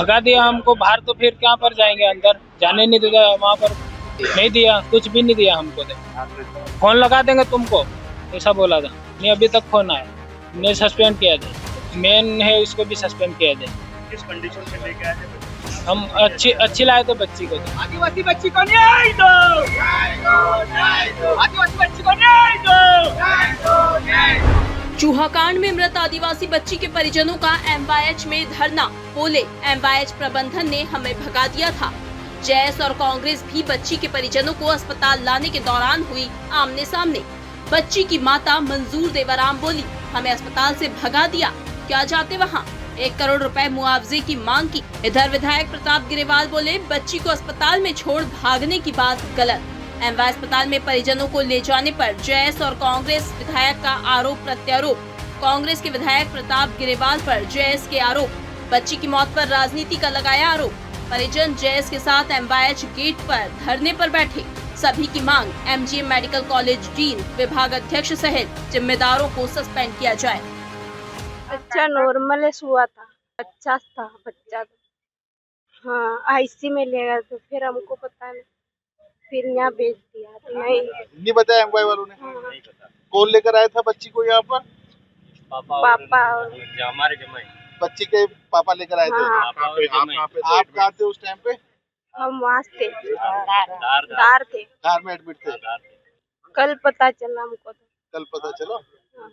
भगा दिया हमको बाहर, तो फिर क्या पर जाएंगे, अंदर जाने नहीं दिया वहाँ पर, नहीं दिया, कुछ भी नहीं दिया हमको। फोन लगा देंगे तुमको, ऐसा बोला था। नहीं अभी तक फोन आया, नहीं सस्पेंड किया जाए, मेन है उसको भी सस्पेंड किया जाए। किस कंडीशन में लेके आए थे? हम अच्छी लाए थे बच्ची को। आदिवासी बच्ची को न्याय दो, आदिवासी बच्ची को न्याय दो। चूहाकांड में मृत आदिवासी बच्ची के परिजनों का MYH में धरना। बोले MYH प्रबंधन ने हमें भगा दिया था। जैस और कांग्रेस भी बच्ची के परिजनों को अस्पताल लाने के दौरान हुई आमने सामने। बच्ची की माता मंजूर देवराम बोली, हमें अस्पताल से भगा दिया, क्या जाते वहाँ। 1 करोड़ रुपए मुआवजे की मांग की। इधर विधायक प्रताप गिरेवाल बोले, बच्ची को अस्पताल में छोड़ भागने की बात गलत। MY अस्पताल में परिजनों को ले जाने पर जैस और कांग्रेस विधायक का आरोप प्रत्यारोप। कांग्रेस के विधायक प्रताप गिरेवाल पर जैस के आरोप। बच्ची की मौत पर राजनीति का लगाया आरोप। परिजन जैस के साथ MYH गेट पर धरने पर बैठे। सभी की मांग MGM मेडिकल कॉलेज डीन, विभाग अध्यक्ष सहित जिम्मेदारों को सस्पेंड किया जाए। अच्छा नॉर्मल हुआ था, अच्छा था बच्चा तो। हाँ IC में ले गए तो फिर हमको पता नहीं, फिर यहाँ भेज दिया। तो नहीं बताया MY वालों ने? हाँ। कौन लेकर आया था बच्ची को यहाँ पर? पापा और हमारे जमाई बच्ची के पापा लेकर आए थे। हाँ। आप कहाँ थे उस टाइम पे? हम वहाँ थे, दार कार में एडमिट थे। कल पता चला हमको तो। कल पता चला। हाँ।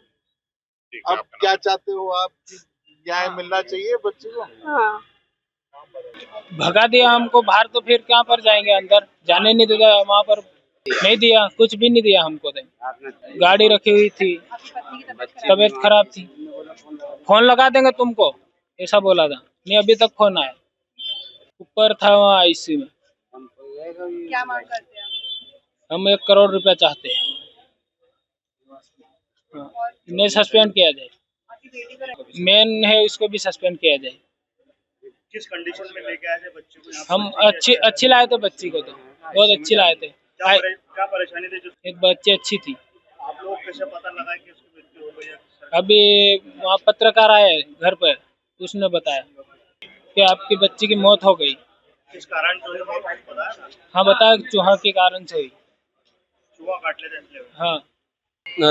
अब क्या चाहते हो आप? न्याय मिलना चाहिए बच्ची को? हाँ। भगा दिया हमको बाहर, तो फिर क्या पर जाएंगे, अंदर जाने नहीं दिया वहाँ पर, नहीं दिया, कुछ भी नहीं दिया हमको। गाड़ी रखी हुई थी, तबीयत खराब थी, फोन लगा देंगे तुमको, ऐसा बोला था। नहीं अभी तक फोन आया। ऊपर था वहाँ IC में। क्या मांग करते हैं? हम 1 करोड़ रुपया चाहते हैं। नहीं सस्पेंड किया जाए, मेन है उसको भी सस्पेंड किया जाए। किस कंडीशन में लेके आए थे बच्चे को? हम अच्छी लाए थे बच्ची को, तो बहुत अच्छी लाए थे। क्या परेशानी थी? एक बच्ची अच्छी थी। आप लोग कैसे पता लगा कि उसकी मृत्यु हो गई है? अभी वहाँ पत्रकार आए घर पर, उसने बताया कि आपकी बच्ची की मौत हो गई। किस कारण से हुई मौत पता है? हाँ बताया, चूहा के कारण से हुई। चूहा काट लेते इसलिए? हाँ।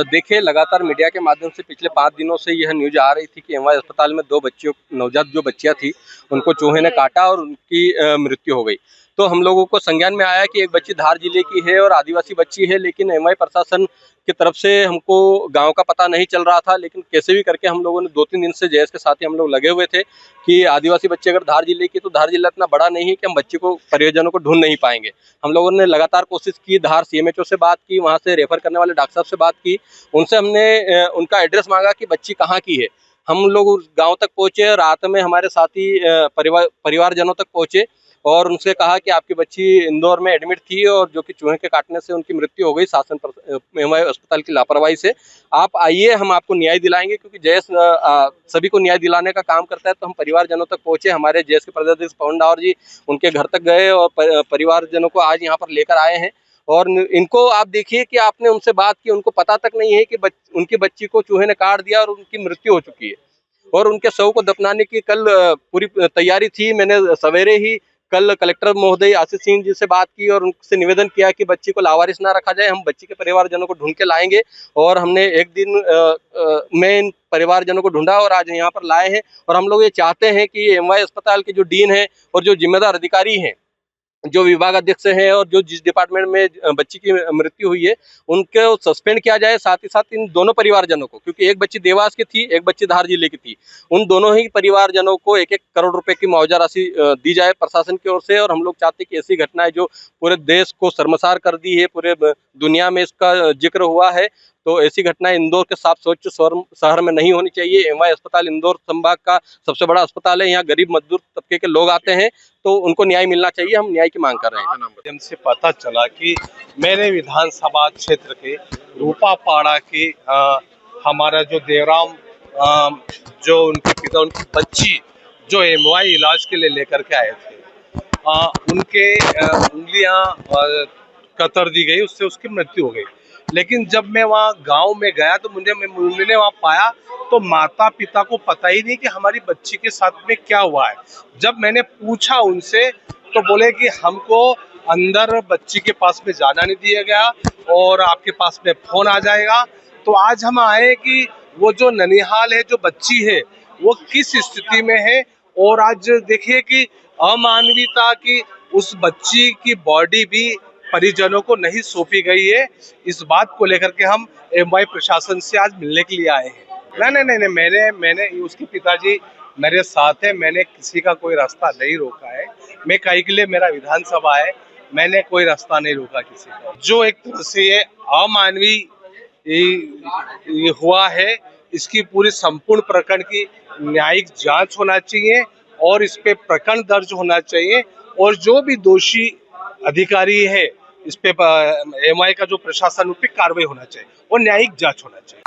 देखिए, लगातार मीडिया के माध्यम से पिछले 5 दिनों से यह न्यूज आ रही थी कि MY अस्पताल में 2 बच्चियों, नवजात जो बच्चियां थी, उनको चूहे ने काटा और उनकी मृत्यु हो गई। तो हम लोगों को संज्ञान में आया कि एक बच्ची धार जिले की है और आदिवासी बच्ची है, लेकिन MY प्रशासन की तरफ से हमको गांव का पता नहीं चल रहा था। लेकिन कैसे भी करके हम लोगों ने 2-3 दिन से जैस के साथ ही हम लोग लगे हुए थे कि आदिवासी बच्ची अगर धार जिले की, तो धार जिला इतना बड़ा नहीं है कि हम बच्ची को, परिजनों को ढूंढ नहीं पाएंगे। हम लोगों ने लगातार कोशिश की, धार CMHO से बात की, वहाँ से रेफर करने वाले डॉक्टर साहब से बात की, उनसे हमने उनका एड्रेस मांगा कि बच्ची कहाँ की है। हम लोग गाँव तक पहुँचे, रात में हमारे साथी परिवारजनों तक पहुँचे और उनसे कहा कि आपकी बच्ची इंदौर में एडमिट थी और जो कि चूहे के काटने से उनकी मृत्यु हो गई शासन पर MY अस्पताल की लापरवाही से। आप आइए, हम आपको न्याय दिलाएंगे, क्योंकि जैस सभी को न्याय दिलाने का काम करता है। तो हम परिवारजनों तक पहुंचे, हमारे जैस के प्रदेश पवन डावर जी उनके घर तक गए और परिवारजनों को आज यहाँ पर लेकर आए हैं। और इनको आप देखिए कि आपने उनसे बात की, उनको पता तक नहीं है कि उनकी बच्ची को चूहे ने काट दिया और उनकी मृत्यु हो चुकी है। और उनके शव को दफनाने की कल पूरी तैयारी थी। मैंने सवेरे ही कल कलेक्टर महोदय आशीष सिंह जी से बात की और उनसे निवेदन किया कि बच्ची को लावारिस ना रखा जाए, हम बच्ची के परिवारजनों को ढूंढ के लाएंगे। और हमने एक दिन में इन परिवारजनों को ढूंढा और आज यहाँ पर लाए हैं। और हम लोग ये चाहते हैं कि MY अस्पताल के जो डीन है और जो जिम्मेदार अधिकारी हैं, जो विभाग अध्यक्ष हैं और जो जिस डिपार्टमेंट में बच्ची की मृत्यु हुई है, उनको सस्पेंड किया जाए। साथ ही साथ इन दोनों परिवारजनों को, क्योंकि एक बच्ची देवास की थी, एक बच्ची धार जिले की थी, उन दोनों ही परिवारजनों को 1-1 करोड़ रुपए की मुआवजा राशि दी जाए प्रशासन की ओर से। और हम लोग चाहते हैं कि ऐसी घटनाएं जो पूरे देश को शर्मसार कर दी है, पूरे दुनिया में इसका जिक्र हुआ है, तो ऐसी घटनाएं इंदौर के साफ स्वच्छ शहर में नहीं होनी चाहिए। MY अस्पताल इंदौर संभाग का सबसे बड़ा अस्पताल है। यहाँ गरीब मजदूर तबके के लोग आते हैं, तो उनको न्याय मिलना चाहिए। हम न्याय की मांग कर रहे हैं। हमसे पता चला कि मेरे विधानसभा क्षेत्र के रूपापाड़ा के हमारा जो देवराम, जो उनके पिता, उनकी बच्ची जो MY इलाज के लिए लेकर के आए थे, उनके उंगलियां कतर दी गई, उससे उसकी मृत्यु हो गई। लेकिन जब मैं वहाँ गांव में गया तो मैंने वहाँ पाया तो माता पिता को पता ही नहीं कि हमारी बच्ची के साथ में क्या हुआ है। जब मैंने पूछा उनसे तो बोले कि हमको अंदर बच्ची के पास में जाना नहीं दिया गया और आपके पास में फोन आ जाएगा। तो आज हम आए कि वो जो ननिहाल है, जो बच्ची है, वो किस स्थिति में है। और आज देखिए कि अमानवीयता की उस बच्ची की बॉडी भी परिजनों को नहीं सौंपी गई है। इस बात को लेकर के हम एमवाई प्रशासन से आज मिलने के लिए आए हैं। नहीं, मैंने उसके पिताजी मेरे साथ है, मैंने किसी का कोई रास्ता नहीं रोका है। मैं कहीं के लिए, मेरा विधानसभा है, मैंने कोई रास्ता नहीं रोका किसी का। जो एक तरह से ये अमानवीय ये हुआ है, इसकी पूरी संपूर्ण प्रकरण की न्यायिक जांच होना चाहिए और इस पे प्रकरण दर्ज होना चाहिए और जो भी दोषी अधिकारी है इस पे एमआई का जो प्रशासन, उस पे कार्रवाई होना चाहिए और न्यायिक जांच होना चाहिए।